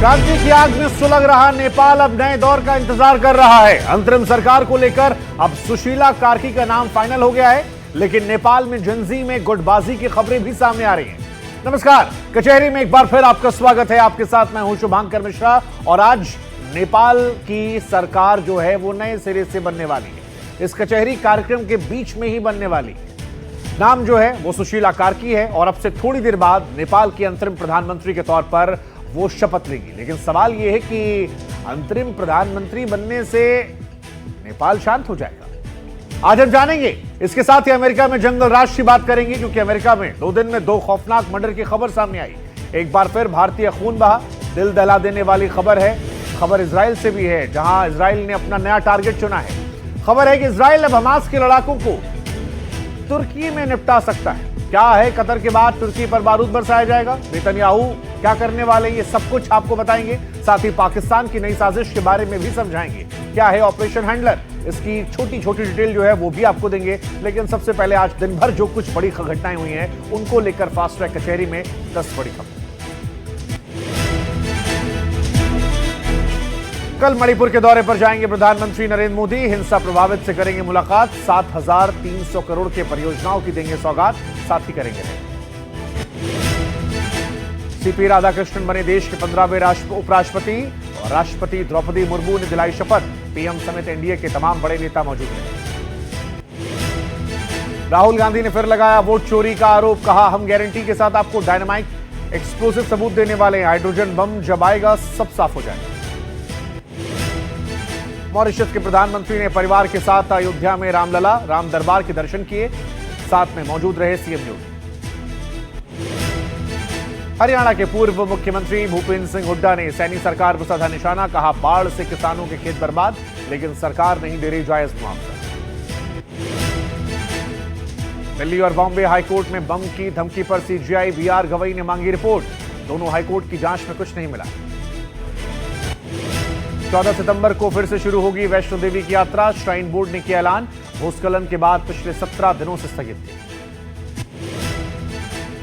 क्रांति की आग में सुलग रहा नेपाल अब नए दौर का इंतजार कर रहा है। अंतरिम सरकार को लेकर अब सुशीला कार्की का नाम फाइनल हो गया है, लेकिन नेपाल में जनजी में गुटबाजी की खबरें भी सामने आ रही हैं। नमस्कार, कचहरी में एक बार फिर आपका स्वागत है। आपके साथ मैं हूं शुभांकर मिश्रा और आज नेपाल की सरकार जो है वो नए सिरे से बनने वाली है। इस कचहरी कार्यक्रम के बीच में ही बनने वाली नाम जो है वो सुशीला कार्की है और अब से थोड़ी देर बाद नेपाल की अंतरिम प्रधानमंत्री के तौर पर वो शपथ लेगी। लेकिन सवाल यह है कि अंतरिम प्रधानमंत्री बनने से नेपाल शांत हो जाएगा? आज हम जानेंगे। इसके साथ ही अमेरिका में जंगल राज की बात करेंगे, क्योंकि अमेरिका में 2 दिन में 2 खौफनाक मर्डर की खबर सामने आई। एक बार फिर भारतीय खून बहा, दिल दहला देने वाली खबर है। खबर इजराइल से भी है, जहां इजराइल ने अपना नया टारगेट चुना है। खबर है कि इजराइल अब हमास के लड़ाकों को तुर्की में निपटा सकता है। क्या है कतर के बाद तुर्की पर बारूद बरसाया जाएगा? नेतन्याहू क्या करने वाले, ये सब कुछ आपको बताएंगे। साथ ही पाकिस्तान की नई साजिश के बारे में भी समझाएंगे। क्या है ऑपरेशन हैंडलर, इसकी छोटी छोटी डिटेल जो है वो भी आपको देंगे। लेकिन सबसे पहले आज दिन भर जो कुछ बड़ी घटनाएं हुई हैं उनको लेकर फास्ट ट्रैक कचहरी में 10 बड़ी खबर। कल मणिपुर के दौरे पर जाएंगे प्रधानमंत्री नरेंद्र मोदी। हिंसा प्रभावित से करेंगे मुलाकात। 7,300 करोड़ के परियोजनाओं की देंगे सौगात, साथ ही करेंगे। सीपी राधाकृष्णन बने देश के 15वें उपराष्ट्रपति और राष्ट्रपति द्रौपदी मुर्मू ने दिलाई शपथ। पीएम समेत एनडीए के तमाम बड़े नेता मौजूद रहे। राहुल गांधी ने फिर लगाया वोट चोरी का आरोप। कहा, हम गारंटी के साथ आपको डायनामाइट एक्सप्लोसिव सबूत देने वाले हैं। हाइड्रोजन बम जब आएगा सब साफ हो जाएगा। मॉरिशस के प्रधानमंत्री ने परिवार के साथ अयोध्या में रामलला राम दरबार के दर्शन किए। साथ में मौजूद रहे सीएम योगी। हरियाणा के पूर्व मुख्यमंत्री भूपेंद्र सिंह हुड्डा ने सैनी सरकार को साधा निशाना। कहा, बाढ़ से किसानों के खेत बर्बाद, लेकिन सरकार नहीं दे रही जायज मुआवजा। दिल्ली और बॉम्बे हाईकोर्ट में बम की धमकी पर सीजीआई वीआर गवई ने मांगी रिपोर्ट। दोनों हाईकोर्ट की जांच में कुछ नहीं मिला। 14 सितंबर को फिर से शुरू होगी वैष्णो देवी की यात्रा। श्राइन बोर्ड ने किया ऐलान। भूस्खलन के बाद पिछले 17 दिनों से स्थगित थी।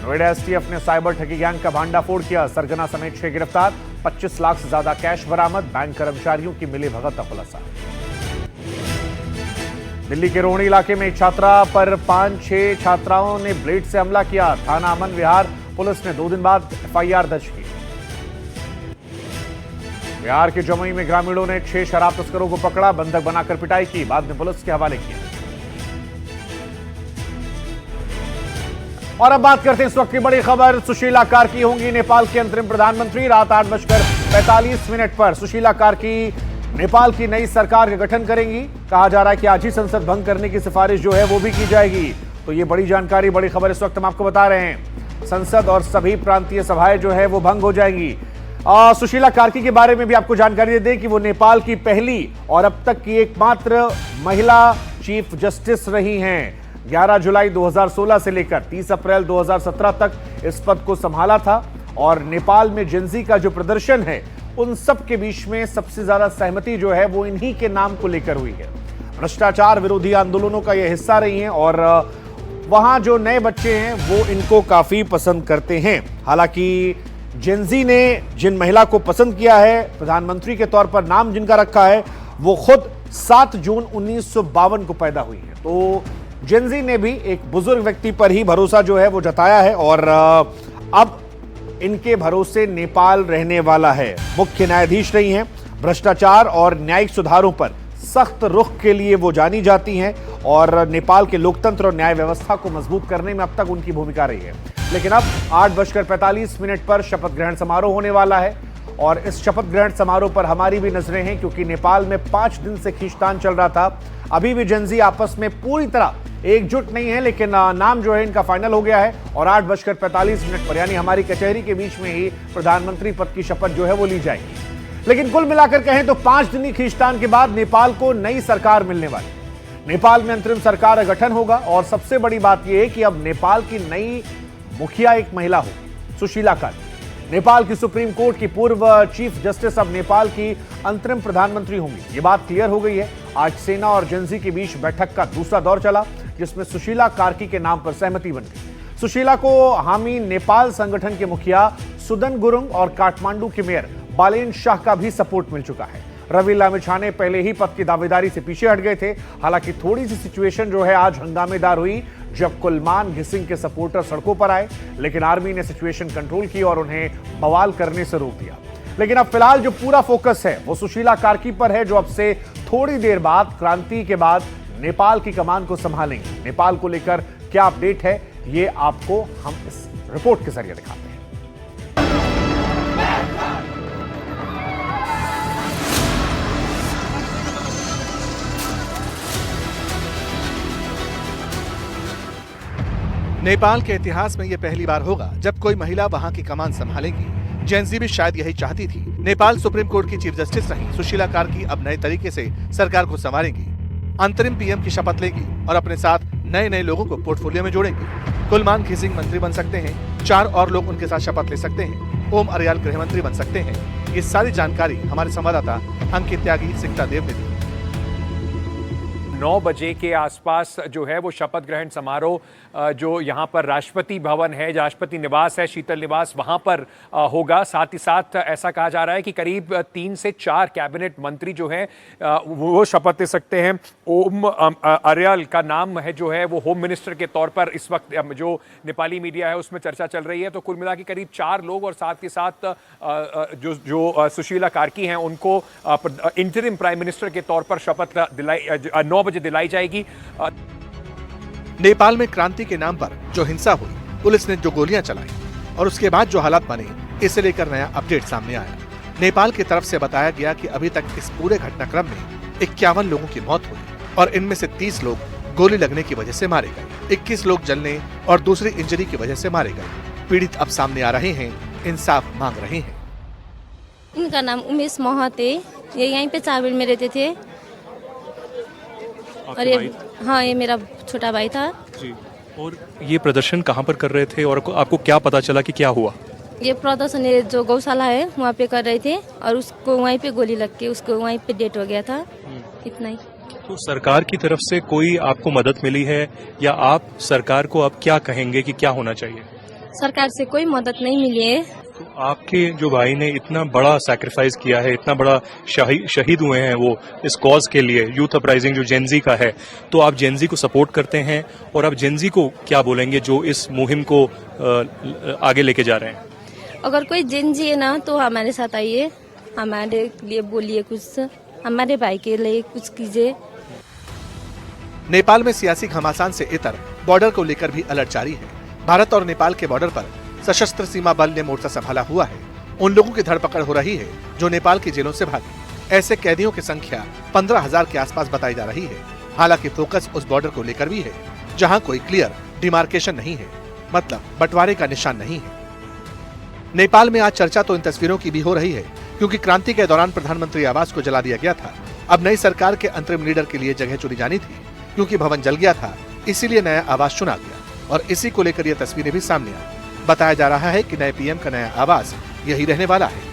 नोएडा एसटीएफ ने साइबर ठगी गैंग का भांडाफोड़ किया। सरगना समेत 6 गिरफ्तार। 25 लाख से ज्यादा कैश बरामद। बैंक कर्मचारियों की मिलीभगत का खुलासा। दिल्ली के रोहिणी इलाके में एक छात्रा पर 5-6 छात्राओं ने ब्लेड से हमला किया। थाना अमन विहार पुलिस ने 2 दिन बाद एफआईआर दर्ज की। बिहार के जमुई में ग्रामीणों ने 6 शराब तस्करों को पकड़ा, बंधक बनाकर पिटाई की, बाद में पुलिस के हवाले किया। और अब बात करते हैं इस वक्त की बड़ी खबर। सुशीला कार्की होंगी नेपाल के अंतरिम प्रधानमंत्री। रात 8:45 पर सुशीला कार्की नेपाल की नई सरकार का गठन करेंगी। कहा जा रहा है कि आज ही संसद भंग करने की सिफारिश जो है वो भी की जाएगी। तो ये बड़ी जानकारी, बड़ी खबर इस वक्त हम आपको बता रहे हैं। संसद और सभी प्रांतीय सभाएं जो है वो भंग हो जाएंगी। सुशीला कार्की के बारे में भी आपको जानकारी दे दें कि वो नेपाल की पहली और अब तक की एकमात्र महिला चीफ जस्टिस रही हैं। 11 जुलाई 2016 से लेकर 30 अप्रैल 2017 तक इस पद को संभाला था। और नेपाल में जेंजी का जो प्रदर्शन है उन सब के बीच में सबसे ज्यादा सहमति जो है वो इन्हीं के नाम को लेकर हुई है। भ्रष्टाचार विरोधी आंदोलनों का यह हिस्सा रही हैं और वहां जो नए बच्चे हैं वो इनको काफी पसंद करते हैं। हालांकि जेंजी ने जिन महिला को पसंद किया है, प्रधानमंत्री के तौर पर नाम जिनका रखा है, वो खुद 7 जून 1952 को पैदा हुई है। तो जेंजी ने भी एक बुजुर्ग व्यक्ति पर ही भरोसा जो है वो जताया है और अब इनके भरोसे नेपाल रहने वाला है। मुख्य न्यायाधीश रही हैं। भ्रष्टाचार और न्यायिक सुधारों पर सख्त रुख के लिए वो जानी जाती हैं और नेपाल के लोकतंत्र और न्याय व्यवस्था को मजबूत करने में अब तक उनकी भूमिका रही है। लेकिन अब 8:45 पर शपथ ग्रहण समारोह होने वाला है और इस शपथ ग्रहण समारोह पर हमारी भी नजरें हैं, क्योंकि नेपाल में 5 दिन से खींचतान चल रहा था। अभी भी जेंजी आपस में पूरी तरह एकजुट नहीं है, लेकिन नाम जो है इनका फाइनल हो गया है और 8:45 पर यानी हमारी कचहरी के बीच में ही प्रधानमंत्री पद की शपथ जो है वो ली जाएगी। लेकिन कुल मिलाकर कहें तो 5 दिनी खींचतान के बाद नेपाल को नई सरकार मिलने वाली। नेपाल में अंतरिम सरकार का गठन होगा और सबसे बड़ी बात यह है कि अब नेपाल की नई मुखिया एक महिला हो, सुशीला कार्की। नेपाल की सुप्रीम कोर्ट की पूर्व चीफ जस्टिस अब नेपाल की अंतरिम प्रधानमंत्री होंगी। ये बात क्लियर हो गई है। आज सेना और जेंजी के बीच बैठक का दूसरा दौर चला, जिसमें सुशीला कार्की के नाम पर सहमति बन गई। सुशीला को हामी नेपाल संगठन के मुखिया सुदन गुरुङ और काठमांडू के मेयर बालेन शाह का भी सपोर्ट मिल चुका है। रवि लामिछाने पहले ही पद की दावेदारी से पीछे हट गए थे। हालांकि थोड़ी सी सिचुएशन जो है आज हंगामेदार हुई जब कुलमान घिसिंग के सपोर्टर सड़कों पर आए, लेकिन आर्मी ने सिचुएशन कंट्रोल की और उन्हें बवाल करने से रोक दिया। लेकिन अब फिलहाल जो पूरा फोकस है वो सुशीला कार्की पर है, जो अब से थोड़ी देर बाद क्रांति के बाद नेपाल की कमान को संभालेंगे। नेपाल को लेकर क्या अपडेट है ये आपको हम इस रिपोर्ट के जरिए दिखाते हैं। नेपाल के इतिहास में यह पहली बार होगा जब कोई महिला वहां की कमान संभालेगी। जेएनजी भी शायद यही चाहती थी। नेपाल सुप्रीम कोर्ट की चीफ जस्टिस रही सुशीला कार्की अब नए तरीके से सरकार को संवारेंगी। अंतरिम पीएम की शपथ लेगी और अपने साथ नए नए लोगों को पोर्टफोलियो में जोड़ेंगी। कुलमान घिसिंग मंत्री बन सकते हैं, 4 और लोग उनके साथ शपथ ले सकते हैं। ओम अरियाल गृह मंत्री बन सकते हैं। ये सारी जानकारी हमारे संवाददाता अंकित त्यागी सिकटा देव ने दी। 9 बजे के आसपास जो है वो शपथ ग्रहण समारोह जो यहाँ पर राष्ट्रपति भवन है, राष्ट्रपति निवास है, शीतल निवास, वहाँ पर होगा। साथ ही साथ ऐसा कहा जा रहा है कि करीब 3 से 4 कैबिनेट मंत्री जो हैं वो शपथ ले सकते हैं। ओम अरियाल का नाम है जो है वो होम मिनिस्टर के तौर पर इस वक्त जो नेपाली मीडिया है उसमें चर्चा चल रही है। तो कुल मिला के करीब 4 लोग और साथ ही साथ जो सुशीला कार्की हैं उनको इंटरिम प्राइम मिनिस्टर के तौर पर शपथ दिलाई 9 बजे दिलाई जाएगी। नेपाल में क्रांति के नाम पर जो हिंसा हुई, पुलिस ने जो गोलियां चलाई और उसके बाद जो हालात बने, इसे लेकर नया अपडेट सामने आया। नेपाल की तरफ से बताया गया कि अभी तक इस पूरे घटनाक्रम में 51 लोगों की मौत हुई और इनमें से 30 लोग गोली लगने की वजह से मारे गए, 21 लोग जलने और दूसरी इंजरी की वजह से मारे गए। पीड़ित अब सामने आ रहे हैं, इंसाफ मांग रहे हैं। इनका नाम उमेश महते, ये यहीं पे 4 में रहते थे और ये मेरा छोटा भाई था जी। और ये प्रदर्शन कहाँ पर कर रहे थे और आपको क्या पता चला कि क्या हुआ? ये प्रदर्शन जो गौशाला है वहाँ पे कर रहे थे और उसको वहीं पे गोली लग के उसको वहीं पे डेथ हो गया था। इतना ही। तो सरकार की तरफ से कोई आपको मदद मिली है या आप सरकार को अब क्या कहेंगे कि क्या होना चाहिए? सरकार से कोई मदद नहीं मिली है। तो आपके जो भाई ने इतना बड़ा सैक्रिफाइस किया है, इतना बड़ा शहीद हुए हैं वो इस कॉज के लिए, यूथ अपराइजिंग जो जेनजी का है, तो आप जेनजी को सपोर्ट करते हैं और आप जेनजी को क्या बोलेंगे जो इस मुहिम को आगे लेके जा रहे हैं? अगर कोई जेनजी है ना तो हमारे साथ आइए, हमारे लिए बोलिए, कुछ हमारे भाई के लिए कुछ कीजिए। नेपाल में सियासी घमासान से इतर बॉर्डर को लेकर भी अलर्ट जारी है। भारत और नेपाल के बॉर्डर पर सशस्त्र सीमा बल ने मोर्चा संभाला हुआ है। उन लोगों की धरपकड़ हो रही है जो नेपाल की जेलों से भागे। ऐसे कैदियों की संख्या 15,000 के आसपास बताई जा रही है। हालांकि फोकस उस बॉर्डर को लेकर भी है जहां कोई क्लियर डिमार्केशन नहीं है, मतलब बंटवारे का निशान नहीं है। नेपाल में आज चर्चा तो इन तस्वीरों की भी हो रही है क्योंकि क्रांति के दौरान प्रधानमंत्री आवास को जला दिया गया था। अब नई सरकार के अंतरिम लीडर के लिए जगह चुनी जानी थी क्योंकि भवन जल गया था, इसीलिए नया आवास चुना गया और इसी को लेकर यह तस्वीरें भी सामने आई। बताया जा रहा है कि नए पीएम का नया आवास यही रहने वाला है।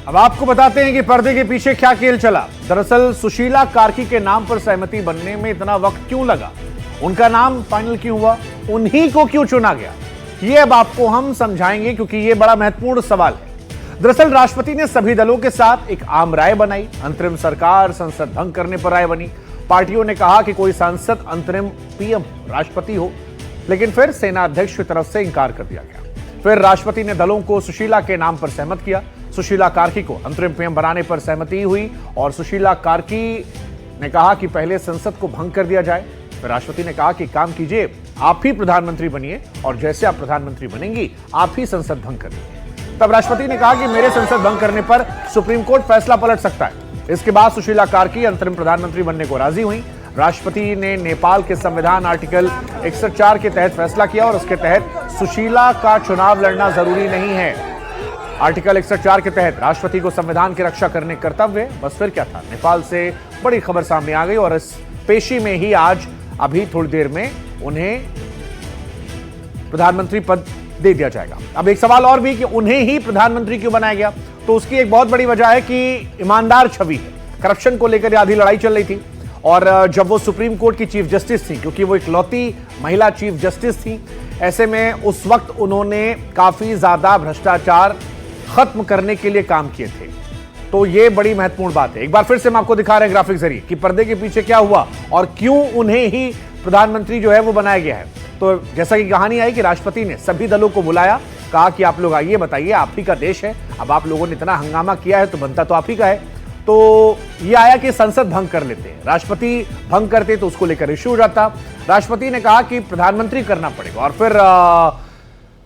अब आपको बताते हैं कि पर्दे के पीछे क्या खेल चला। दरअसल सुशीला कार्की के नाम पर सहमति बनने में इतना वक्त क्यों लगा, उनका नाम फाइनल क्यों हुआ, उन्हीं को क्यों चुना गया, ये अब आपको हम समझाएंगे क्योंकि ये बड़ा महत्वपूर्ण सवाल है। दरअसल राष्ट्रपति ने सभी दलों के साथ एक आम राय बनाई। अंतरिम सरकार संसद भंग करने पर राय बनी। पार्टियों ने कहा कि कोई सांसद अंतरिम पीएम राष्ट्रपति हो, लेकिन फिर सेना अध्यक्ष की तरफ से इंकार कर दिया गया। फिर राष्ट्रपति ने दलों को सुशीला के नाम पर सहमत किया। सुशीला कार्की को अंतरिम पीएम बनाने पर सहमति हुई और सुशीला कार्की ने कहा कि पहले संसद को भंग कर दिया जाए। फिर राष्ट्रपति ने कहा कि काम कीजिए, आप ही प्रधानमंत्री बनिए और जैसे आप प्रधानमंत्री बनेंगी आप ही संसद भंग करिए। तब राष्ट्रपति ने कहा कि मेरे संसद भंग करने पर सुप्रीम कोर्ट फैसला पलट सकता है। इसके बाद सुशीला कार्की अंतरिम प्रधानमंत्री बनने को राजी हुई। राष्ट्रपति ने नेपाल के संविधान आर्टिकल 61(4) के तहत फैसला किया और उसके तहत सुशीला का चुनाव लड़ना जरूरी नहीं है। आर्टिकल 61(4) के तहत राष्ट्रपति को संविधान की रक्षा करने कर्तव्य। बस फिर क्या था, नेपाल से बड़ी खबर सामने आ गई और इस पेशी में ही आज अभी थोड़ी देर में उन्हें प्रधानमंत्री पद दे दिया जाएगा। अब एक सवाल और भी कि उन्हें ही प्रधानमंत्री क्यों बनाया गया, तो उसकी एक बहुत बड़ी वजह है कि ईमानदार छवि है। करप्शन को लेकर आधी लड़ाई चल रही थी और जब वो सुप्रीम कोर्ट की चीफ जस्टिस थी, क्योंकि वो इकलौती महिला चीफ जस्टिस थी, ऐसे में उस वक्त उन्होंने काफी ज्यादा भ्रष्टाचार खत्म करने के लिए काम किए थे। तो ये बड़ी महत्वपूर्ण बात है। एक बार फिर से हम आपको दिखा रहे हैं ग्राफिक जरिए कि पर्दे के पीछे क्या हुआ और क्यों उन्हें ही प्रधानमंत्री जो है वो बनाया गया है। तो जैसा कि कहानी आई कि राष्ट्रपति ने सभी दलों को बुलाया, कहा कि आप लोग आइए, बताइए, आप ही का देश है, अब आप लोगों ने इतना हंगामा किया है तो बनता तो आप ही का है। तो ये आया कि संसद भंग कर लेते हैं, राष्ट्रपति भंग करते तो उसको लेकर इश्यू हो जाता। राष्ट्रपति ने कहा कि प्रधानमंत्री करना पड़ेगा और फिर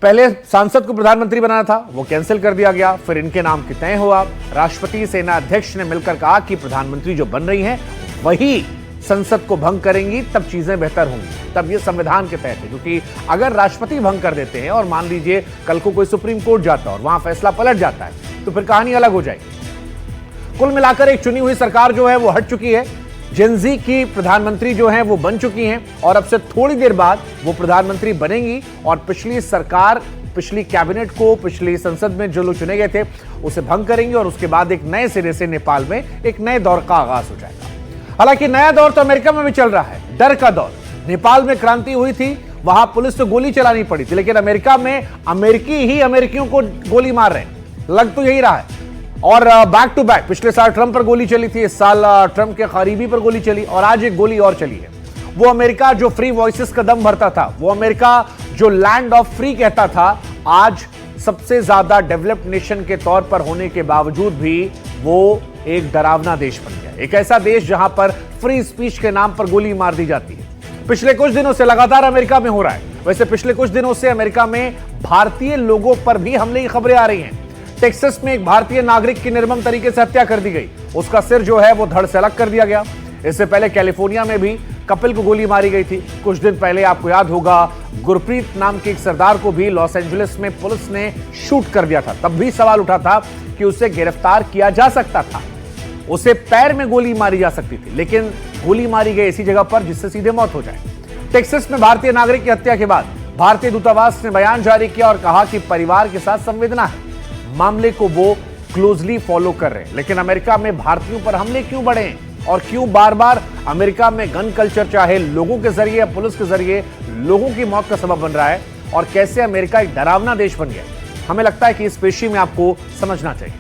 पहले सांसद को प्रधानमंत्री बनाना था, वो कैंसिल कर दिया गया। फिर इनके नाम की तय हुआ। राष्ट्रपति सेना अध्यक्ष ने मिलकर कहा कि प्रधानमंत्री जो बन रही हैं वही संसद को भंग करेंगी, तब चीजें बेहतर होंगी, तब ये संविधान के तहत है। क्योंकि अगर राष्ट्रपति भंग कर देते हैं और मान लीजिए कल को कोई सुप्रीम कोर्ट जाता है और वहां फैसला पलट जाता है तो फिर कहानी अलग हो जाएगी। कुल मिलाकर एक चुनी हुई सरकार जो है वो हट चुकी है। जेनजी की प्रधानमंत्री जो है वो बन चुकी हैं और अब से थोड़ी देर बाद वो प्रधानमंत्री बनेंगी और पिछली सरकार, पिछली कैबिनेट को, पिछली संसद में जो लोग चुने गए थे उसे भंग करेंगे और उसके बाद एक नए सिरे से नेपाल में एक नए दौर का आगाज हो जाएगा। हालांकि नया दौर तो अमेरिका में भी चल रहा है, डर का दौर। नेपाल में क्रांति हुई थी, वहां पुलिस को गोली चलानी पड़ी थी, लेकिन अमेरिका में अमेरिकी ही अमेरिकियों को गोली मार रहे हैं, लग तो यही रहा है। और बैक टू बैक पिछले साल ट्रंप पर गोली चली थी, इस साल ट्रंप के करीबी पर गोली चली और आज एक गोली और चली है। वो अमेरिका जो फ्री वॉइसेस का दम भरता था, वो अमेरिका जो लैंड ऑफ फ्री कहता था, आज सबसे ज्यादा डेवलप्ड नेशन के तौर पर होने के बावजूद भी वो एक डरावना देश बन गया। एक ऐसा देश जहां पर फ्री स्पीच के नाम पर गोली मार दी जाती है। पिछले कुछ दिनों से लगातार अमेरिका में हो रहा है। वैसे पिछले कुछ दिनों से अमेरिका में भारतीय लोगों पर भी हमले की खबरें आ रही हैं। टेक्सास में एक भारतीय नागरिक की निर्मम तरीके से हत्या कर दी गई, उसका सिर जो है वो धड़ से अलग कर दिया गया। इससे पहले कैलिफोर्निया में भी कपिल को गोली मारी गई थी। कुछ दिन पहले आपको याद होगा गुरप्रीत नाम के एक सरदार को भी लॉस एंजलिस में पुलिस ने शूट कर दिया था। तब भी सवाल उठा था कि उसे गिरफ्तार किया जा सकता था, उसे पैर में गोली मारी जा सकती थी, लेकिन गोली मारी गई ऐसी जगह पर जिससे सीधे मौत हो जाए। टेक्सास में भारतीय नागरिक की हत्या के बाद भारतीय दूतावास ने बयान जारी किया और कहा कि परिवार के साथ संवेदना है, मामले को वो क्लोजली फॉलो कर रहे हैं। लेकिन अमेरिका में भारतीयों पर हमले क्यों बढ़े हैं और क्यों बार बार अमेरिका में गन कल्चर चाहे लोगों के जरिए या पुलिस के जरिए लोगों की मौत का सबब बन रहा है और कैसे अमेरिका एक डरावना देश बन गया? हमें लगता है कि इस पेशी में आपको समझना चाहिए।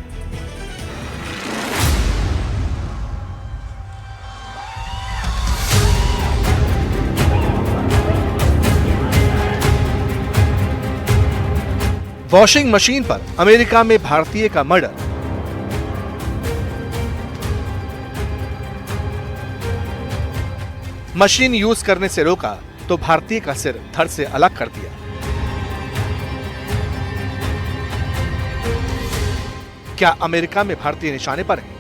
वॉशिंग मशीन पर अमेरिका में भारतीय का मर्डर। मशीन यूज करने से रोका तो भारतीय का सिर धड़ से अलग कर दिया। क्या अमेरिका में भारतीय निशाने पर हैं?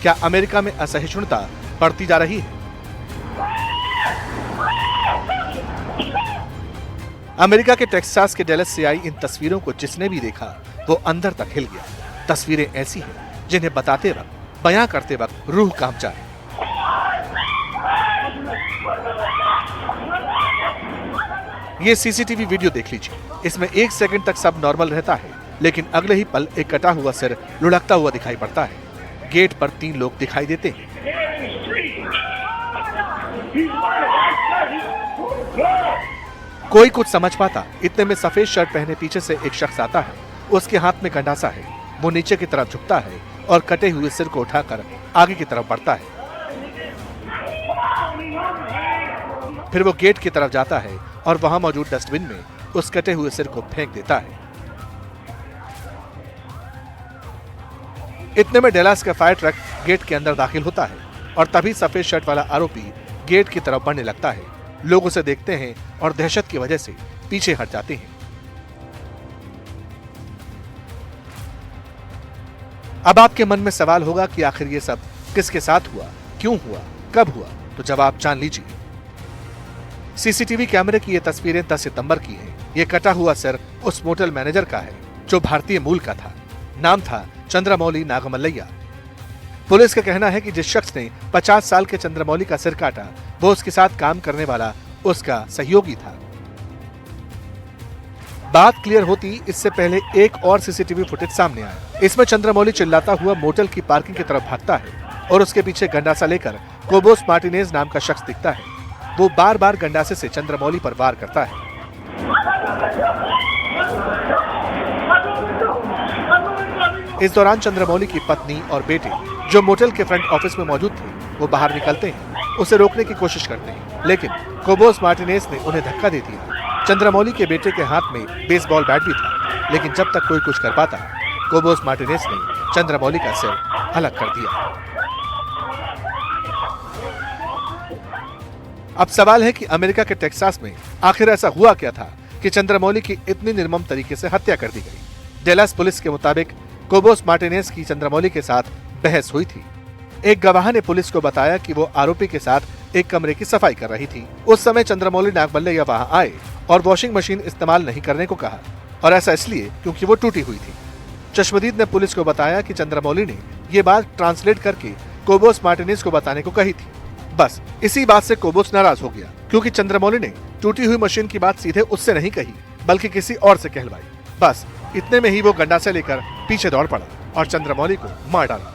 क्या अमेरिका में असहिष्णुता बढ़ती जा रही है? अमेरिका के टेक्सास के डैलस से आई इन तस्वीरों को जिसने भी देखा वो अंदर तक हिल गया। तस्वीरें ऐसी हैं जिन्हें बताते वक्त, बयां करते वक्त रूह कांप जाए। ये सीसीटीवी वीडियो देख लीजिए। इसमें 1 सेकंड तक सब नॉर्मल रहता है, लेकिन अगले ही पल एक कटा हुआ सिर लुढ़कता हुआ दिखाई पड़ता है। गेट पर 3 लोग दिखाई देते हैं। कोई कुछ समझ पाता, इतने में सफेद शर्ट पहने पीछे से एक शख्स आता है। उसके हाथ में गंडासा है, वो नीचे की तरफ झुकता है और कटे हुए सिर को उठाकर आगे की तरफ बढ़ता है। फिर वो गेट की तरफ जाता है और वहां मौजूद डस्टबिन में उस कटे हुए सिर को फेंक देता है। इतने में डैलस का फायर ट्रक गेट के अंदर दाखिल होता है और तभी सफेद शर्ट वाला आरोपी गेट की तरफ बढ़ने लगता है। लोग उसे देखते हैं और दहशत की वजह से पीछे हट जाते हैं। अब आपके मन में सवाल होगा कि आखिर ये सब किसके साथ हुआ, क्यों हुआ, कब हुआ? तो जवाब जान लीजिए। सीसीटीवी कैमरे की ये तस्वीरें 10 सितंबर की हैं। ये कटा हुआ सिर उस मोटल मैनेजर का है जो भारतीय मूल का था। नाम था चंद्रमौली नागमल्लैया। पुलिस का कहना है कि जिस शख्स ने 50 साल के चंद्रमौली का सिर काटा वो उसके साथ काम करने वाला उसका सहयोगी था। बात क्लियर होती इससे पहले एक और सीसीटीवी फुटेज सामने आया। इसमें चंद्रमौली चिल्लाता हुआ मोटल की पार्किंग की तरफ भागता है और उसके पीछे गंडासा लेकर कोबोस मार्टिनेज नाम का शख्स दिखता है। वो बार बार गंडासे से चंद्रमौली पर वार करता है। इस दौरान चंद्रमौली की पत्नी और बेटे जो मोटेल के फ्रंट ऑफिस में मौजूद थे वो बाहर निकलते हैं, उसे रोकने की कोशिश करते हैं, लेकिन कोबोस मार्टिनेज ने उन्हें धक्का दे दिया। चंद्रमौली के बेटे के हाथ में बेसबॉल बैट भी था, लेकिन जब तक कोई कुछ कर पाता, कोबोस मार्टिनेज ने चंद्रमौली का सिर अलग कर दिया। अब सवाल है कि अमेरिका के टेक्सास में आखिर ऐसा हुआ क्या था कि चंद्रमौली की इतनी निर्मम तरीके से हत्या कर दी गई। डेलास पुलिस के मुताबिक कोबोस मार्टिनेज की चंद्रमौली के साथ बहस हुई थी। एक गवाह ने पुलिस को बताया कि वो आरोपी के साथ एक कमरे की सफाई कर रही थी। उस समय चंद्रमौली नागमल्लैया वहां आए और वॉशिंग मशीन इस्तेमाल नहीं करने को कहा, और ऐसा इसलिए क्योंकि वो टूटी हुई थी। चश्मदीद ने पुलिस को बताया कि चंद्रमौली ने ये बात ट्रांसलेट करके कोबोस मार्टिनेज को बताने को कही थी। बस इसी बात से कोबोस नाराज हो गया, क्योंकि चंद्रमौली ने टूटी हुई मशीन की बात सीधे उससे नहीं कही, बल्कि किसी और से कहलवाई। बस इतने में ही वो गंडासे लेकर पीछे दौड़ पड़ा और चंद्रमौली को मार डाला।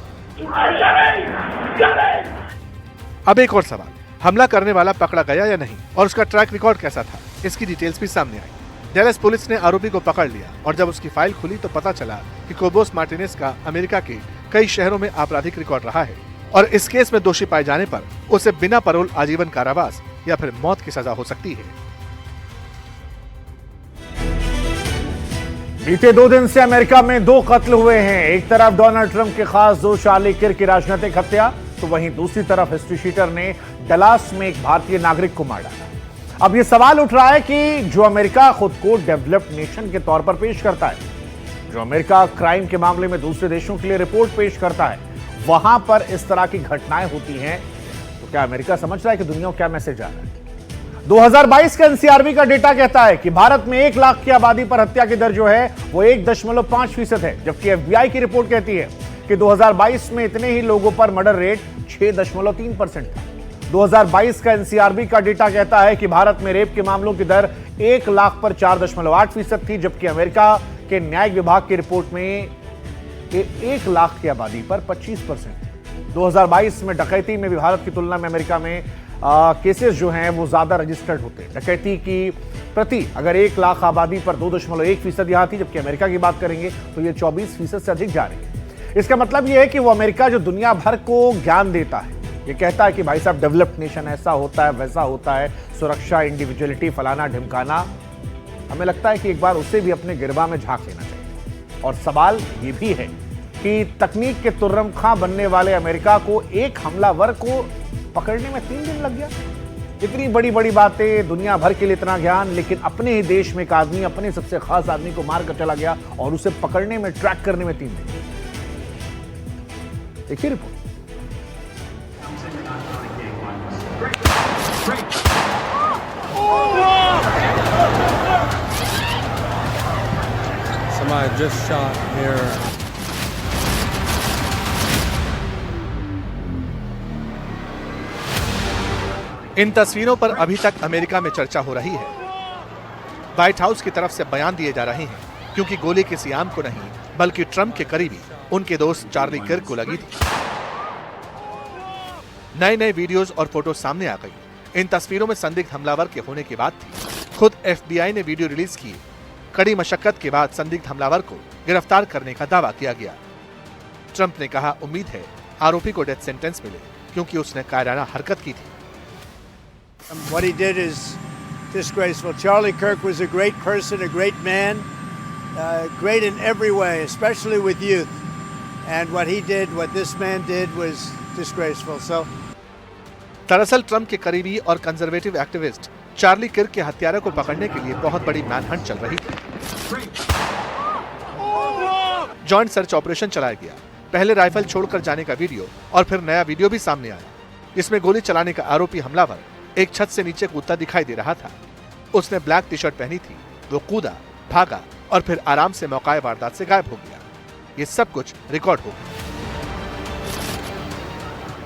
अब एक और सवाल, हमला करने वाला पकड़ा गया या नहीं, और उसका ट्रैक रिकॉर्ड कैसा था, इसकी डिटेल्स भी सामने आई। डेलास पुलिस ने आरोपी को पकड़ लिया और जब उसकी फाइल खुली तो पता चला कि कोबोस मार्टिनेज का अमेरिका के कई शहरों में आपराधिक रिकॉर्ड रहा है, और इस केस में दोषी पाए जाने पर उसे बिना पैरोल आजीवन कारावास या फिर मौत की सजा हो सकती है। बीते 2 दिन से अमेरिका में 2 कत्ल हुए हैं। एक तरफ डोनाल्ड ट्रंप के खास दोस्त चार्ली किर्क की राजनीतिक हत्या, तो वहीं दूसरी तरफ हिस्ट्री शीटर ने डलास में एक भारतीय नागरिक को मार डाला। अब यह सवाल उठ रहा है कि जो अमेरिका खुद को डेवलप्ड नेशन के तौर पर पेश करता है, जो अमेरिका क्राइम के मामले में दूसरे देशों के लिए रिपोर्ट पेश करता है, वहां पर इस तरह की घटनाएं होती हैं, तो क्या अमेरिका समझ रहा है कि दुनिया को क्या मैसेज आ रहा है? 2022 का एनसीआरबी का डेटा कहता है कि भारत में 1 लाख की आबादी पर हत्या की दर जो है वो 1.5% है, जबकि एफबीआई की रिपोर्ट कहती है कि 2022 में इतने ही लोगों पर मर्डर रेट 6.3% था। 2022 का एनसीआरबी का डेटा कहता है कि भारत में रेप के मामलों की दर 1 लाख पर 4.8% थी, जबकि अमेरिका के न्यायिक विभाग की रिपोर्ट में 1 लाख की आबादी पर 25%। 2022 में डकैती में भी भारत की तुलना में अमेरिका में केसेस जो हैं वो ज्यादा रजिस्टर्ड होते हैं। डकैती की प्रति अगर 1 लाख आबादी पर 2.1% यहां थी, जबकि अमेरिका की बात करेंगे तो ये 24% से अधिक जा रही है। इसका मतलब यह है कि वो अमेरिका जो दुनिया भर को ज्ञान देता है, ये कहता है कि भाई साहब डेवलप्ड नेशन ऐसा होता है, वैसा होता है, सुरक्षा, इंडिविजुअलिटी, फलाना ढिमकाना, हमें लगता है कि एक बार उसे भी अपने गिरबा में झांक लेना चाहिए। और सवाल ये भी है कि तकनीक के तुर्रम खां बनने वाले अमेरिका को एक हमलावर को पकड़ने में 3 दिन लग गया। इतनी बड़ी बड़ी बातें, दुनिया भर के लिए इतना ज्ञान, लेकिन अपने ही देश में एक आदमी, अपने सबसे खास आदमी को मार कर चला गया और उसे पकड़ने में, ट्रैक करने में 3 दिन। देखिए report. Somebody just shot here. इन तस्वीरों पर अभी तक अमेरिका में चर्चा हो रही है। व्हाइट हाउस की तरफ से बयान दिए जा रहे हैं, क्योंकि गोली किसी आम को नहीं बल्कि ट्रंप के करीबी उनके दोस्त चार्ली किर्क को लगी थी। नए वीडियोस और फोटो सामने आ गई। इन तस्वीरों में संदिग्ध हमलावर के होने की बात थी। खुद एफबीआई ने वीडियो रिलीज की। कड़ी मशक्कत के बाद संदिग्ध हमलावर को गिरफ्तार करने का दावा किया गया। ट्रंप ने कहा, उम्मीद है आरोपी को डेथ सेंटेंस मिले, क्योंकि उसने कायराना हरकत की थी। What he did is disgraceful. Charlie Kirk was a great person, a great man, great in every way, especially with youth. And what he did, what this man did, was disgraceful. So, दरअसल Trump के करीबी और conservative activist Charlie Kirk के हत्यारे को पकड़ने के लिए बहुत बड़ी मैनहंट चल रही थी। जॉइंट सर्च ऑपरेशन चलाया गया। पहले राइफल छोड़कर जाने का वीडियो और फिर नया वीडियो भी सामने आया। इसमें गोली चलाने का आरोपी हमलावर एक छत से नीचे कूदता दिखाई दे रहा था। उसने ब्लैक टी शर्ट पहनी थी। वो कूदा, भागा और फिर आराम से मौकाए वारदात से गायब हो गया। ये सब कुछ रिकॉर्ड हो गया।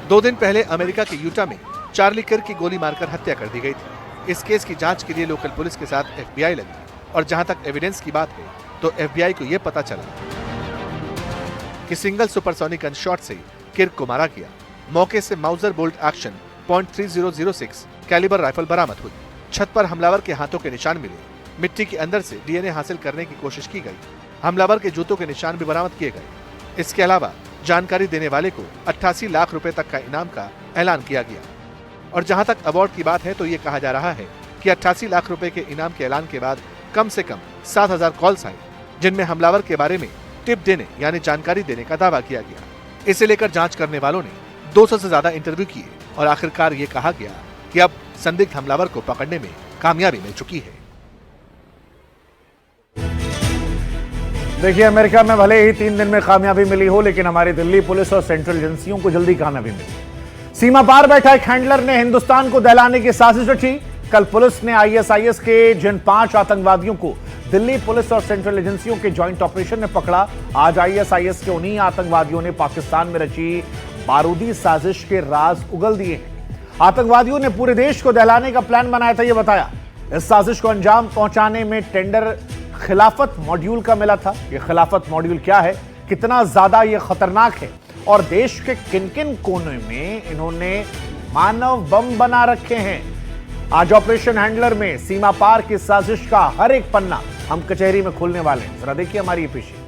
2 दिन पहले अमेरिका के यूटा में चार्ली किर्क की गोली मारकर हत्या कर दी गई थी। इस केस की जांच के लिए लोकल पुलिस के साथ एफबीआई लगी, और जहां तक एविडेंस की बात है तो एफबीआई को यह पता चला कि सिंगल सुपरसोनिक गन शॉट से किर्क को मारा गया। मौके से Mauser bolt action .3006 calibre rifle बरामद हुई। छत पर हमलावर के हाथों के निशान मिले। मिट्टी के अंदर से डीएनए हासिल करने की कोशिश की गई। हमलावर के जूतों के निशान भी बरामद किए गए। इसके अलावा जानकारी देने वाले को 88 लाख रुपए तक का इनाम का ऐलान किया गया। और जहां तक अवार्ड की बात है तो ये कहा जा रहा है कि 88 लाख रुपए के इनाम के ऐलान के बाद कम से कम 7000 कॉल्स आई, जिनमें हमलावर के बारे में टिप देने यानी जानकारी देने का दावा किया गया। इसे लेकर जांच करने वालों ने 200 से ज्यादा इंटरव्यू किए और आखिरकार ये कहा गया कि अब संदिग्ध हमलावर को पकड़ने में कामयाबी मिल चुकी है। देखिए, अमेरिका में भले ही 3 दिन में कामयाबी मिली हो, लेकिन हमारी दिल्ली पुलिस और सेंट्रल एजेंसियों को जल्दी कामयाबी मिली। सीमा पार बैठा एक हैंडलर ने हिंदुस्तान को दहलाने की साजिश रची। कल पुलिस ने आईएसआईएस के जिन 5 आतंकवादियों को दिल्ली पुलिस और सेंट्रल एजेंसियों के ज्वाइंट ऑपरेशन में पकड़ा, आज आईएसआईएस के उन्हीं आतंकवादियों ने पाकिस्तान में रची बारूदी साजिश के राज उगल दिए हैं। आतंकवादियों ने पूरे देश को दहलाने का प्लान बनाया था, यह बताया। इस साजिश को अंजाम पहुंचाने में टेंडर खिलाफत मॉड्यूल का मिला था। यह खिलाफत मॉड्यूल क्या है, कितना ज्यादा यह खतरनाक है और देश के किन किन कोने में इन्होंने मानव बम बना रखे हैं। आज ऑपरेशन हैंडलर में सीमा पार की साजिश का हर एक पन्ना हम कचहरी में खोलने वाले हैं। जरा देखिए हमारी ये पेशी।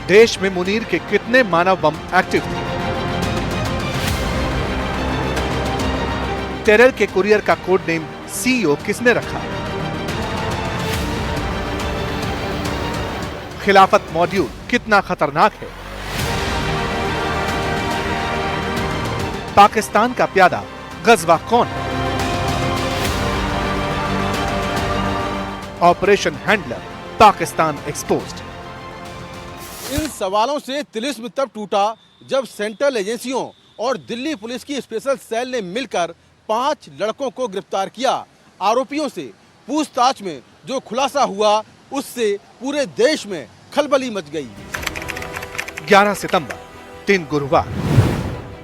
देश में मुनीर के कितने मानव बम एक्टिव थे? टेरर के कुरियर का कोड नेम सीईओ किसने रखा? खिलाफत मॉड्यूल कितना खतरनाक है? पाकिस्तान का प्यादा गजवा कौन है? Operation handler Pakistan exposed. इन सवालों से तिलिस्म तब टूटा जब सेंट्रल एजेंसियों और दिल्ली पुलिस की स्पेशल सेल ने मिलकर 5 लड़कों को गिरफ्तार किया। आरोपियों से पूछताछ में जो खुलासा हुआ उससे पूरे देश में खलबली मच गई। 11 सितंबर 3 गुरुवार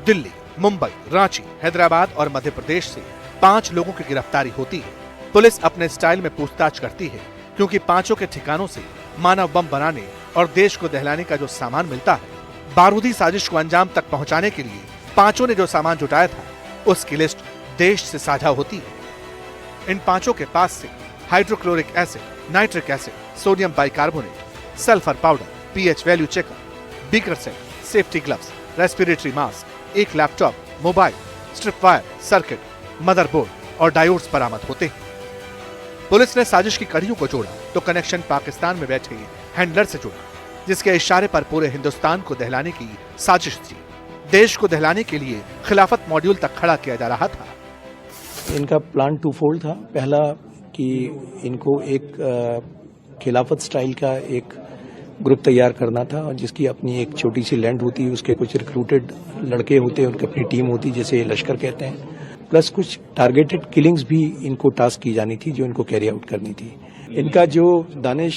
दिल्ली, मुंबई, रांची, हैदराबाद और मध्य प्रदेश से 5 लोगों की गिरफ्तारी होती है। पुलिस अपने स्टाइल में पूछताछ करती है क्योंकि 5 के ठिकानों से मानव बम बनाने और देश को दहलाने का जो सामान मिलता है, बारूदी साजिश को अंजाम तक पहुंचाने के लिए 5 ने जो सामान जुटाया था उसकी लिस्ट देश से साझा होती है। इन 5 के पास से hydrochloric acid, nitric acid, sodium bicarbonate, sulphur powder, pH value checker, beaker set, safety gloves, respiratory mask, एक laptop, mobile, strip wire, circuit, motherboard और डायोड्स बरामद होते हैं। पुलिस ने साजिश की कड़ियों को जोड़ा तो कनेक्शन पाकिस्तान में बैठे हैंडलर से जुड़ा, जिसके इशारे पर पूरे हिंदुस्तान को दहलाने की साजिश थी। देश को दहलाने के लिए खिलाफत मॉड्यूल तक खड़ा किया जा रहा था। इनका प्लान 2 फोल्ड था। पहला कि इनको एक खिलाफत स्टाइल का एक ग्रुप तैयार करना था, जिसकी अपनी एक छोटी सी लैंड होती, उसके कुछ रिक्रूटेड लड़के होते, उनकी अपनी टीम होती जिसे लश्कर कहते हैं, प्लस कुछ टारगेटेड किलिंग्स भी इनको टास्क की जानी थी जो इनको कैरी आउट करनी थी। इनका जो दानिश,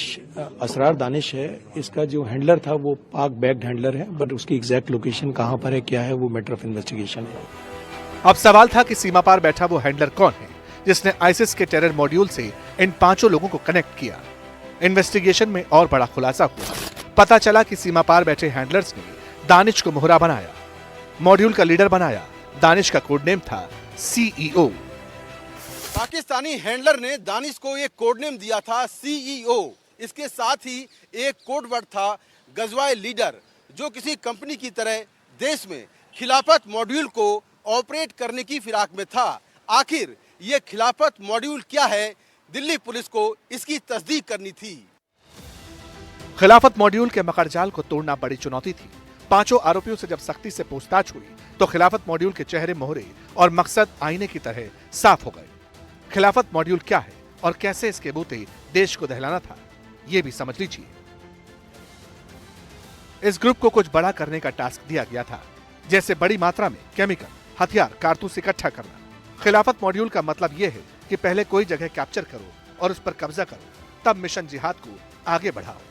असरार दानिश है, इसका जो हैंडलर था वो पाक बैग्ड हैंडलर है, बट उसकी एग्जैक्ट लोकेशन कहां पर है, क्या है, वो मैटर ऑफ इन्वेस्टिगेशन है। अब सवाल था कि सीमा पार बैठा वो हैंडलर कौन है जिसने आईसिस के टेरर मॉड्यूल से इन 5 लोगों को कनेक्ट किया। इन्वेस्टिगेशन में और बड़ा खुलासा हुआ। पता चला कि सीमा पार बैठे हैंडलर्स ने दानिश को मोहरा बनाया, मॉड्यूल का लीडर बनाया। दानिश का कोड नेम था सीईओ। पाकिस्तानी हैंडलर ने दानिश को एक कोड नेम दिया था सीईओ। इसके साथ ही एक कोड वर्ड था गजवाए लीडर, जो किसी कंपनी की तरह देश में खिलाफत मॉड्यूल को ऑपरेट करने की फिराक में था। आखिर ये खिलाफत मॉड्यूल क्या है, दिल्ली पुलिस को इसकी तस्दीक करनी थी। खिलाफत मॉड्यूल के मकड़जाल को तोड़ना बड़ी चुनौती थी। 5 आरोपियों से जब सख्ती से पूछताछ हुई तो खिलाफत मॉड्यूल के चेहरे मोहरे और मकसद आईने की तरह साफ हो गए। खिलाफत मॉड्यूल क्या है और कैसे इसके बूते देश को दहलाना था, यह भी समझ लीजिए। इस ग्रुप को कुछ बड़ा करने का टास्क दिया गया था, जैसे बड़ी मात्रा में केमिकल, हथियार, कारतूस इकट्ठा करना। खिलाफत मॉड्यूल का मतलब यह है कि पहले कोई जगह कैप्चर करो और उस पर कब्जा करो, तब मिशन जिहाद को आगे बढ़ाओ।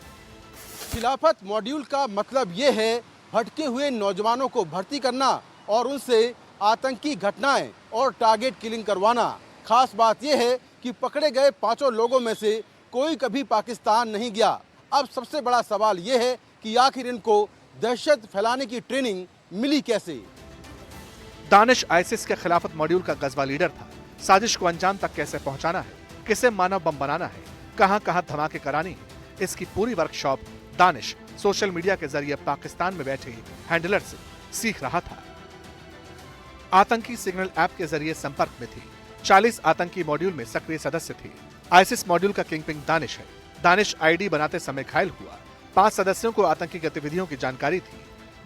खिलाफत मॉड्यूल का मतलब ये है भटके हुए नौजवानों को भर्ती करना और उनसे आतंकी घटनाएं और टारगेट किलिंग करवाना। खास बात यह है कि पकड़े गए 5 लोगों में से कोई कभी पाकिस्तान नहीं गया। अब सबसे बड़ा सवाल यह है कि आखिर इनको दहशत फैलाने की ट्रेनिंग मिली कैसे। दानिश आईसिस के खिलाफत मॉड्यूल का गजवा लीडर था। साजिश को अंजाम तक कैसे पहुंचाना है, किसे मानव बम बनाना है, कहां कहां धमाके करानी है, इसकी पूरी वर्कशॉप दानिश सोशल मीडिया के जरिए पाकिस्तान में बैठे हैंडलर से सीख रहा था। आतंकी सिग्नल ऐप के जरिए संपर्क में थी। 40 आतंकी मॉड्यूल में सक्रिय सदस्य थे। आईसिस मॉड्यूल का किंगपिन दानिश है। दानिश आईडी बनाते समय घायल हुआ। 5 सदस्यों को आतंकी गतिविधियों की जानकारी थी।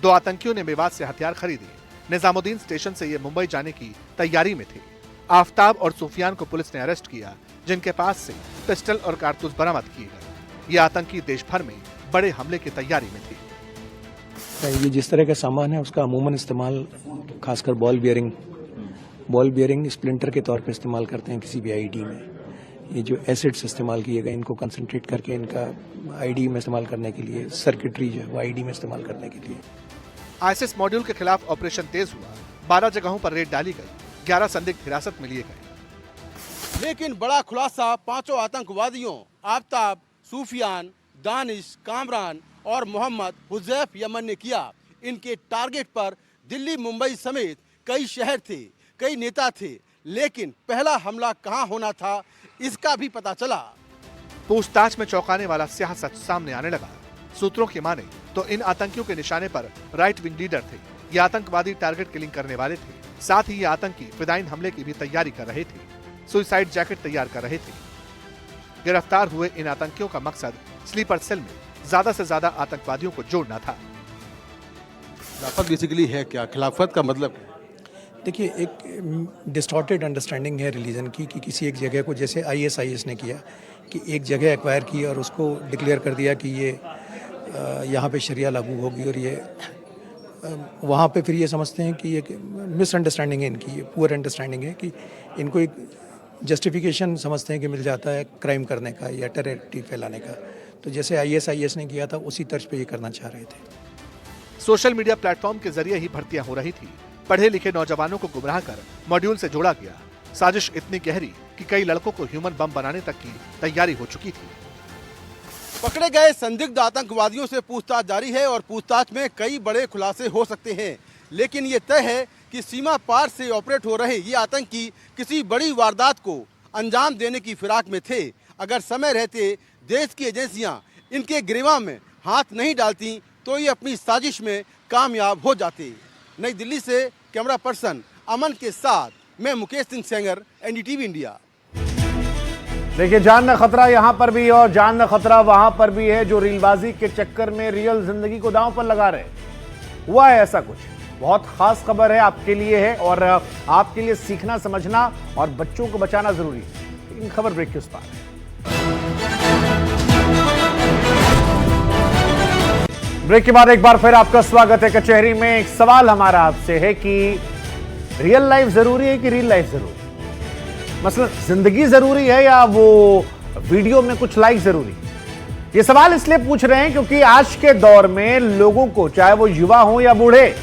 2 आतंकियों ने मेवात से हथियार खरीदे। निजामुद्दीन स्टेशन से ये मुंबई जाने की तैयारी में थे। आफ्ताब और सुफियान को पुलिस ने अरेस्ट किया, जिनके पास से पिस्टल और कारतूस बरामद किए गए। ये आतंकी देश भर में बड़े हमले की तैयारी में थे। ये जिस तरह का सामान है उसका अमूमन इस्तेमाल खासकर बॉल बियरिंग स्प्लिंटर के तौर पर इस्तेमाल करते हैं किसी भी आईडी में। ये जो एसिड्स इस्तेमाल किए गए इनको कंसंट्रेट करके इनका आईडी में इस्तेमाल करने के लिए, सर्किटरी जो है वो आईडी में इस्तेमाल करने के लिए। आईसिस मॉड्यूल के खिलाफ ऑपरेशन तेज हुआ। 12 जगहों पर रेड डाली गई। 11 संदिग्ध हिरासत में लिए गए। लेकिन बड़ा खुलासा 5 आतंकवादियों आफ्ताब, सूफियान, दानिश, कामरान और मोहम्मद हुजैफ यमन ने किया। इनके टारगेट पर दिल्ली, मुंबई समेत कई शहर थे, कई नेता थे, लेकिन पहला हमला कहां होना था इसका भी पता चला। पूछताछ में चौंकाने वाला स्याह सच सामने आने लगा। सूत्रों की माने तो इन आतंकियों के निशाने पर राइट विंग लीडर थे। ये आतंकवादी टारगेट किलिंग करने वाले थे। साथ ही ये आतंकी फिदायीन हमले की भी तैयारी कर रहे थे। सुसाइड जैकेट तैयार कर रहे थे। गिरफ्तार हुए इन आतंकियों का मकसद स्लीपर सेल में ज्यादा से ज्यादा आतंकवादियों को जोड़ना था। खिलाफत बेसिकली है क्या? खिलाफत का मतलब देखिए, एक डिस्टॉर्टेड अंडरस्टैंडिंग है रिलीजन की कि किसी एक जगह को, जैसे आईएसआईएस ने किया कि एक जगह एक्वायर की और उसको डिक्लेयर कर दिया कि ये यहाँ पे शरिया लागू होगी, और ये वहाँ पे फिर ये समझते हैं कि एक मिसअंडरस्टैंडिंग है इनकी, ये पुअर अंडरस्टैंडिंग है कि इनको एक जस्टिफिकेशन समझते हैं कि मिल जाता है क्राइम करने का या टेररिटी फैलाने का। तो जैसे आईएसआईएस ने किया था उसी तर्ज पे ये करना चाह रहे थे। सोशल मीडिया प्लेटफॉर्म के जरिए ही भर्तियां हो रही थी। पढ़े लिखे नौजवानों को गुमराह कर मॉड्यूल से जोड़ा गया। साजिश इतनी गहरी कि कई लड़कों को ह्यूमन बम बनाने तक की तैयारी हो चुकी थी। पकड़े गए संदिग्ध आतंकवादियों से पूछताछ जारी है और पूछताछ में कई बड़े खुलासे हो सकते हैं, लेकिन ये तय है कि सीमा पार से ऑपरेट हो रहे ये आतंकी किसी बड़ी वारदात को अंजाम देने की फिराक में थे। अगर समय रहते देश की एजेंसियां इनके गिरवा में हाथ नहीं डालती तो ये अपनी साजिश में कामयाब हो जाते। नई दिल्ली से कैमरा पर्सन अमन के साथ मैं मुकेश सिंह सेंगर, एनडीटीवी इंडिया। देखिए, जान न खतरा यहां पर भी और जान न खतरा वहां पर भी है जो रीलबाजी के चक्कर में रियल जिंदगी को दांव पर लगा रहे। हुआ है ऐसा कुछ। बहुत खास खबर है आपके लिए है और आपके लिए सीखना, समझना और बच्चों को बचाना जरूरी है। लेकिन खबर ब्रेक के उस पार है। ब्रेक के बाद एक बार फिर आपका स्वागत है कचहरी में। एक सवाल हमारा आपसे है कि रियल लाइफ जरूरी है कि रील लाइफ जरूरी? मतलब जिंदगी जरूरी है या वो वीडियो में कुछ लाइक जरूरी? ये सवाल इसलिए पूछ रहे हैं क्योंकि आज के दौर में लोगों को, चाहे वो युवा हो या बूढ़े,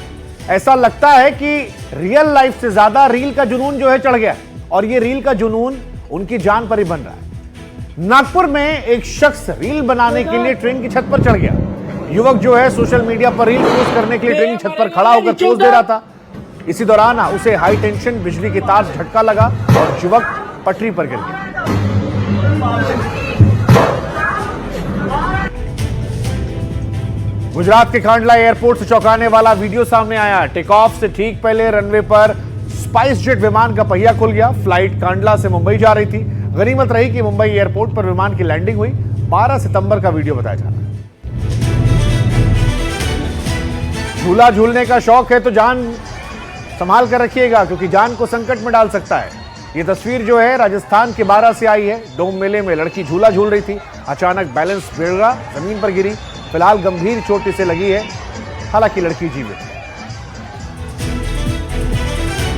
ऐसा लगता है कि रियल लाइफ से ज्यादा रील का जुनून जो है चढ़ गया और ये रील का जुनून उनकी जान पर ही बन रहा है। नागपुर में एक शख्स रील बनाने के लिए ट्रेन की छत पर चढ़ गया। युवक जो है सोशल मीडिया पर रील पोस्ट करने के लिए ट्रेन की छत पर खड़ा होकर पोस्ट दे रहा था। इसी दौरान उसे हाई टेंशन बिजली की तार से झटका लगा और युवक पटरी पर गिर गया। गुजरात के खांडला एयरपोर्ट से चौंकाने वाला वीडियो सामने आया। टेक ऑफ से ठीक पहले रनवे पर स्पाइस जेट विमान का पहिया खुल गया। फ्लाइट कांडला से मुंबई जा रही थी। गनीमत रही कि मुंबई एयरपोर्ट पर विमान की लैंडिंग हुई। 12 सितंबर का वीडियो बताया जा रहा है। झूला झूलने का शौक है तो जान संभाल कर रखिएगा क्योंकि जान को संकट में डाल सकता है। ये तस्वीर जो है राजस्थान के बारा से आई है। डोम मेले में लड़की झूला झूल रही थी। अचानक बैलेंस बिगड़ा, जमीन पर गिरी। फिलहाल गंभीर चोट इसे लगी है, हालांकि लड़की जीवित है।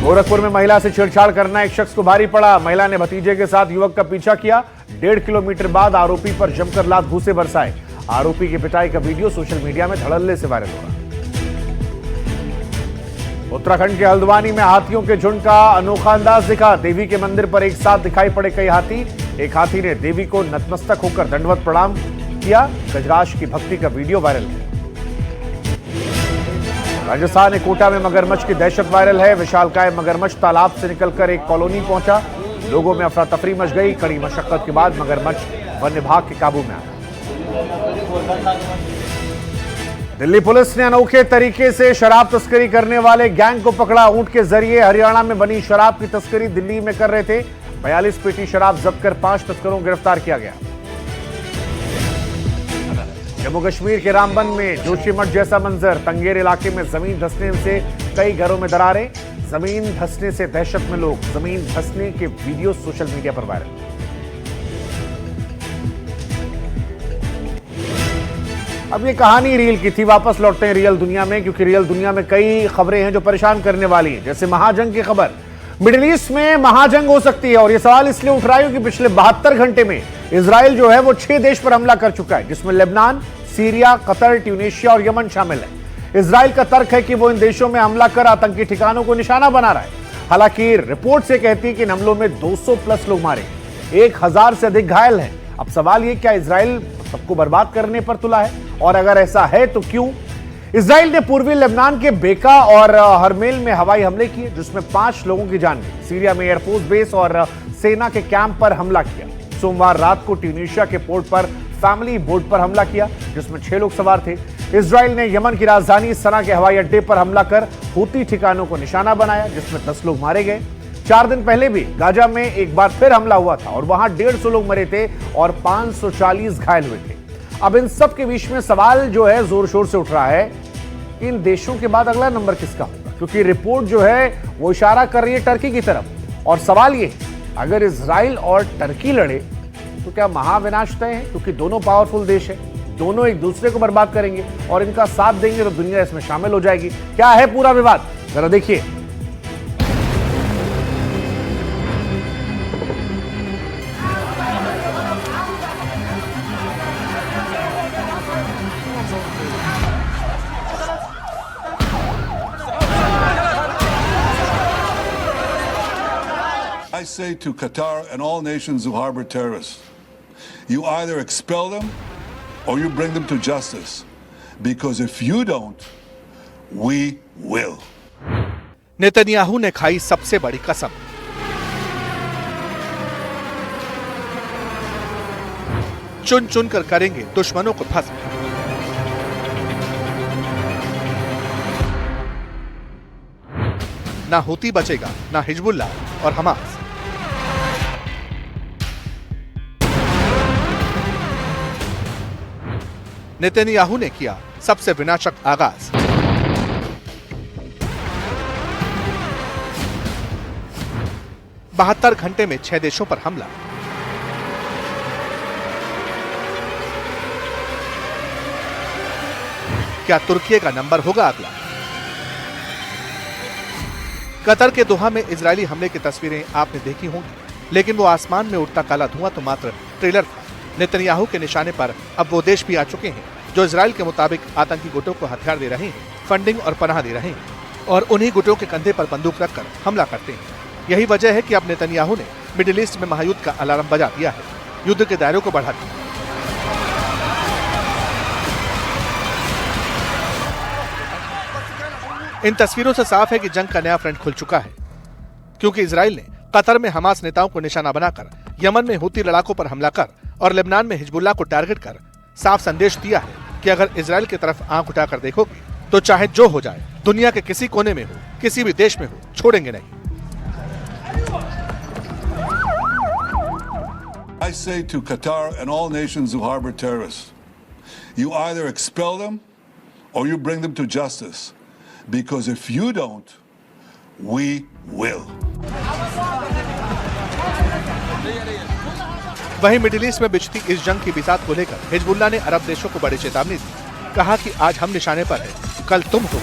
गोरखपुर में महिला से छेड़छाड़ करना एक शख्स को भारी पड़ा। महिला ने भतीजे के साथ युवक का पीछा किया। 1.5 किलोमीटर बाद आरोपी पर जमकर लात घूंसे बरसाए। आरोपी की पिटाई का वीडियो सोशल मीडिया में धड़ल्ले से वायरल हो रहा है। उत्तराखंड के हल्द्वानी में हाथियों के झुंड का अनोखा अंदाज दिखा। देवी के मंदिर पर एक साथ दिखाई पड़े कई हाथी। एक हाथी ने देवी को नतमस्तक होकर दंडवत प्रणाम किया। गजराज की भक्ति का वीडियो वायरल है। राजस्थान के कोटा में मगरमच्छ की दहशत वायरल है। विशालकाय मगरमच्छ तालाब से निकलकर एक कॉलोनी पहुंचा। लोगों में अफरा तफरी मच गई। कड़ी मशक्कत के बाद मगरमच्छ वन विभाग के काबू में आया। दिल्ली पुलिस ने अनोखे तरीके से शराब तस्करी करने वाले गैंग को पकड़ा। ऊंट के जरिए हरियाणा में बनी शराब की तस्करी दिल्ली में कर रहे थे। 42 पेटी शराब जब्त कर 5 तस्करों को गिरफ्तार किया गया। जम्मू कश्मीर के रामबन में जोशीमठ जैसा मंजर। तंगेर इलाके में जमीन धंसने से कई घरों में दरारें। जमीन धंसने से दहशत में लोग। जमीन धंसने के वीडियो सोशल मीडिया पर वायरल। अब ये कहानी रियल की थी। वापस लौटते हैं रियल दुनिया में, क्योंकि रियल दुनिया में कई खबरें हैं जो परेशान करने वाली हैं। जैसे महाजंग की खबर। मिडिल ईस्ट में महाजंग हो सकती है, और यह सवाल इसलिए उठ रहा है क्योंकि पिछले 72 घंटे में इजराइल जो है वो 6 देश पर हमला कर चुका है, जिसमें लेबनान, सीरिया, कतर, ट्यूनीशिया और यमन शामिल है। इजराइल का तर्क है कि वो इन देशों में हमला कर आतंकी ठिकानों को निशाना बना रहा है। हालांकि रिपोर्ट से कहती है कि इन हमलों में 200+ लोग मारे, 1000 से अधिक घायल हैं। अब सवाल ये, क्या इजराइल सबको बर्बाद करने पर तुला है, और अगर ऐसा है तो क्यों? इजराइल ने पूर्वी लेबनान के बेका और हरमेल में हवाई हमले किए, जिसमें 5 लोगों की जान गई। सीरिया में एयरफोर्स बेस और सेना के कैंप पर हमला किया। सोमवार रात को ट्यूनीशिया के पोर्ट पर फैमिली बोट पर हमला किया, जिसमें 6 लोग सवार थे। इजराइल ने यमन की राजधानी सना के हवाई अड्डे पर हमला कर हूती ठिकानों को निशाना बनाया, जिसमें 10 लोग मारे गए। 4 दिन पहले भी गाजा में एक बार फिर हमला हुआ था, और वहां 150 लोग मरे थे और 540 घायल हुए थे। अब इन सब के बीच में सवाल जो है जोर शोर से उठ रहा है, इन देशों के बाद अगला नंबर किसका होगा? क्योंकि रिपोर्ट जो है वो इशारा कर रही है टर्की की तरफ। और सवाल ये है, अगर इजराइल और टर्की लड़े तो क्या महाविनाश तय है? क्योंकि दोनों पावरफुल देश है, दोनों एक दूसरे को बर्बाद करेंगे, और इनका साथ देंगे तो दुनिया इसमें शामिल हो जाएगी। क्या है पूरा विवाद, जरा देखिए। I say to Qatar and all nations who harbor terrorists, you either expel them or you bring them to justice. Because if you don't, we will. Netanyahu ने खाई सबसे बड़ी कसम। चुन चुन कर करेंगे दुश्मनों को भस्म। ना हूती बचेगा, ना हिजबुल्लाह और हमास। नेतन्याहू ने किया सबसे विनाशक आगाज। बहत्तर घंटे में 6 देशों पर हमला। क्या तुर्की का नंबर होगा अगला? कतर के दोहा में इजरायली हमले की तस्वीरें आपने देखी होंगी, लेकिन वो आसमान में उड़ता काला धुआं तो मात्र ट्रेलर था। नेतन्याहू के निशाने पर अब वो देश भी आ चुके हैं जो इजराइल के मुताबिक आतंकी गुटों को हथियार दे रहे हैं, फंडिंग और पनाह दे रहे हैं, और उन्हीं गुटों के कंधे पर बंदूक रखकर हमला करते हैं। यही वजह है कि अब नेतन्याहू ने मिडिल ईस्ट में महायुद्ध का अलार्म बजा दिया है, युद्ध के दायरों को बढ़ा दिया। इन तस्वीरों से साफ है कि जंग का नया फ्रंट खुल चुका है, क्योंकि इजराइल ने कतर में हमास नेताओं को निशाना बनाकर, यमन में हूती लड़ाकों पर हमला कर और लेबनान में हिजबुल्लाह को टारगेट कर साफ संदेश दिया है कि अगर इजराइल की तरफ आंख उठाकर देखोगे तो चाहे जो हो जाए, दुनिया के किसी कोने में हो, किसी भी देश में हो, छोड़ेंगे नहीं। I say to Qatar and all nations who harbor terrorists, you either expel them or you bring them to justice. Because if you don't, we will. वहीं मिडिल ईस्ट में बिछती इस जंग की बिसात को लेकर हिजबुल्लाह ने अरब देशों को बड़ी चेतावनी दी। कहा कि आज हम निशाने पर हैं, कल तुम हो।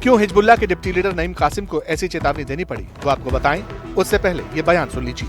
क्यों हिजबुल्लाह के डिप्टी लीडर नईम कासिम को ऐसी चेतावनी देनी पड़ी, तो आपको बताएं, उससे पहले ये बयान सुन लीजिए।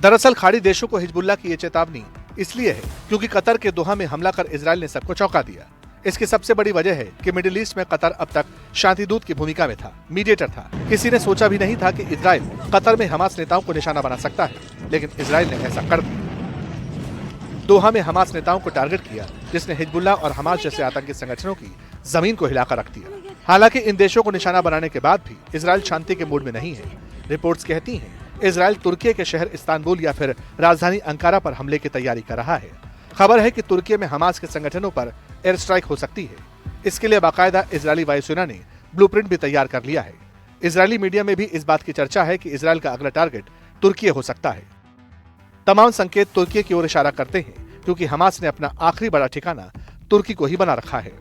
दरअसल खाड़ी देशों को हिजबुल्लाह की ये चेतावनी इसलिए है क्योंकि कतर के दोहा में हमला कर इजराइल ने सबको चौंका दिया। इसकी सबसे बड़ी वजह है कि मिडिल ईस्ट में कतर अब तक शांतिदूत की भूमिका में था, मीडिएटर था। किसी ने सोचा भी नहीं था कि इजराइल कतर में हमास नेताओं को निशाना बना सकता है, लेकिन इजराइल ने ऐसा कर दिया। दोहा में हमास नेताओं को टारगेट किया, जिसने हिजबुल्लाह और हमास जैसे आतंकी संगठनों की जमीन को हिलाकर रख दिया। हालांकि इन देशों को निशाना बनाने के बाद भी इजराइल शांति के मूड में नहीं है। रिपोर्ट्स कहती हैं इजराइल तुर्की के शहर इस्तांबुल या फिर राजधानी अंकारा पर हमले की तैयारी कर रहा है। खबर है कि तुर्की में हमास के संगठनों पर एयर स्ट्राइक हो सकती है। इसके लिए बाकायदा इजरायली वायुसेना ने ब्लूप्रिंट भी तैयार कर लिया है। इजरायली मीडिया में भी इस बात की चर्चा है कि इजराइल का अगला टारगेट तुर्की हो सकता है। तमाम संकेत तुर्की की ओर इशारा करते हैं, क्योंकि हमास ने अपना आखिरी बड़ा ठिकाना तुर्की को ही बना रखा है।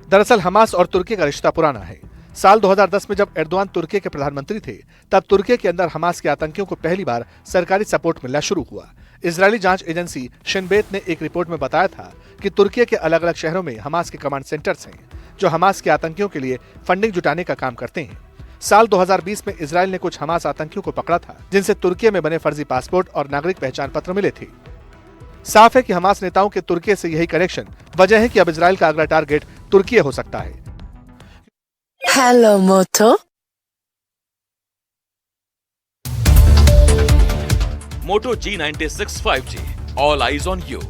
दरअसल हमास और तुर्की का रिश्ता पुराना है। साल 2010 में जब एर्दोआन तुर्की के प्रधानमंत्री थे, तब तुर्की के अंदर हमास के आतंकियों को पहली बार सरकारी सपोर्ट मिलना शुरू हुआ। इजरायली जांच एजेंसी शिनबेत ने एक रिपोर्ट में बताया था कि तुर्की के अलग अलग शहरों में हमास के कमांड सेंटर्स हैं, जो हमास के आतंकियों के लिए फंडिंग जुटाने का काम करते हैं। साल 2020 में इजराइल ने कुछ हमास आतंकियों को पकड़ा था, जिनसे तुर्की में बने फर्जी पासपोर्ट और नागरिक पहचान पत्र मिले थे। साफ है कि हमास नेताओं के तुर्की से यही कनेक्शन वजह है कि अब इजराइल का अगला टारगेट तुर्की हो सकता है। Hello, Moto. Moto G96 5G. All eyes on you.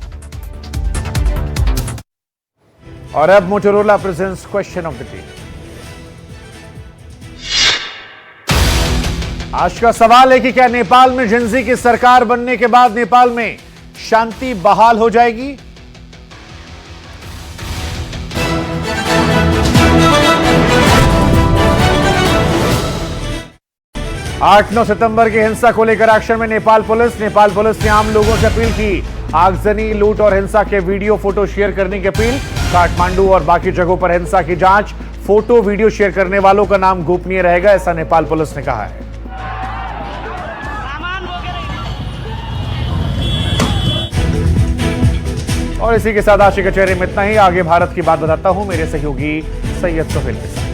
और अब Motorola presents question of the day. आज का सवाल है कि क्या नेपाल में जेनजी की सरकार बनने के बाद नेपाल में शांति बहाल हो जाएगी? आठ 9 सितंबर की हिंसा को लेकर एक्शन में नेपाल पुलिस ने आम लोगों से अपील की। आगजनी, लूट और हिंसा के वीडियो फोटो शेयर करने की अपील। काठमांडू और बाकी जगहों पर हिंसा की जांच। फोटो वीडियो शेयर करने वालों का नाम गोपनीय रहेगा, ऐसा नेपाल पुलिस ने कहा है। और इसी के साथ आज की कचहरी में इतना ही। आगे भारत की बात बताता हूं मेरे सहयोगी सैयद सोहेल के साथ।